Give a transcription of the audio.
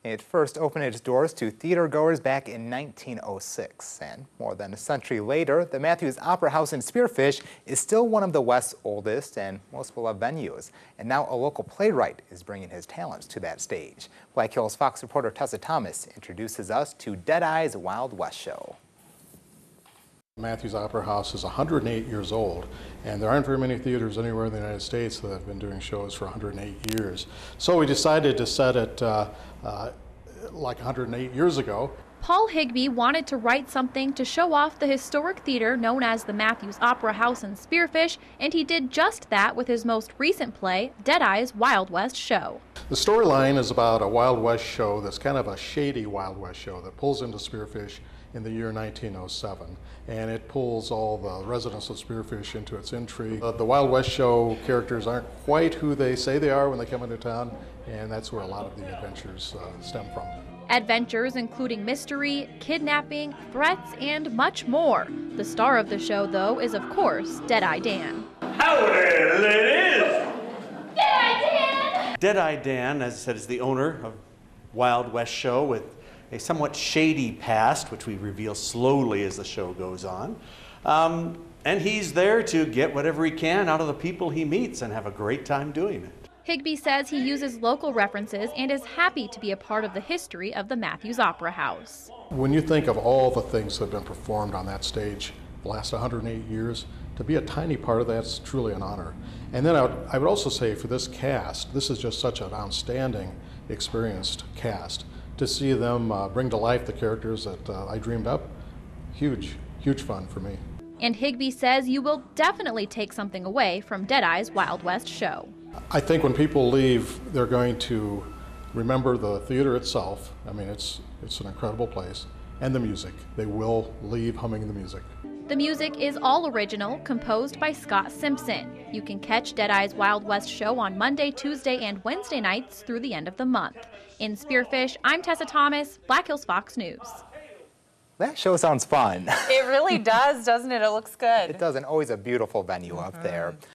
It first opened its doors to theatergoers back in 1906, and more than a century later, the Matthews Opera House in Spearfish is still one of the West's oldest and most beloved venues. And now a local playwright is bringing his talents to that stage. Black Hills Fox reporter Tessa Thomas introduces us to Deadeye's Wild West show. Matthews Opera House is 108 years old, and there aren't very many theaters anywhere in the United States that have been doing shows for 108 years. So we decided to set it like 108 years ago. Paul Higbee wanted to write something to show off the historic theater known as the Matthews Opera House in Spearfish, and he did just that with his most recent play, Deadeye's Wild West show. The storyline is about a Wild West show that's kind of a shady Wild West show that pulls into Spearfish in the year 1907, and it pulls all the residents of Spearfish into its intrigue. The Wild West show characters aren't quite who they say they are when they come into town, and that's where a lot of the adventures stem from. Adventures including mystery, kidnapping, threats, and much more. The star of the show, though, is of course Deadeye Dan. Howdy, ladies! Deadeye Dan! Deadeye Dan, as I said, is the owner of Wild West Show with a somewhat shady past, which we reveal slowly as the show goes on. And he's there to get whatever he can out of the people he meets and have a great time doing it. Higbee says he uses local references and is happy to be a part of the history of the Matthews Opera House. When you think of all the things that have been performed on that stage the last 108 years, to be a tiny part of that's truly an honor. And then I would also say for this cast, this is just such an outstanding, experienced cast. To see them bring to life the characters that I dreamed up, huge, huge fun for me. And Higbee says you will definitely take something away from Deadeye's Wild West show. I think when people leave, they're going to remember the theater itself. I mean, it's an incredible place. And the music. They will leave humming the music. The music is all original, composed by Scott Simpson. You can catch Deadeye's Wild West show on Monday, Tuesday, and Wednesday nights through the end of the month. In Spearfish, I'm Tessa Thomas, Black Hills Fox News. That show sounds fun. It really does, doesn't it? It looks good. It does, and always a beautiful venue up there.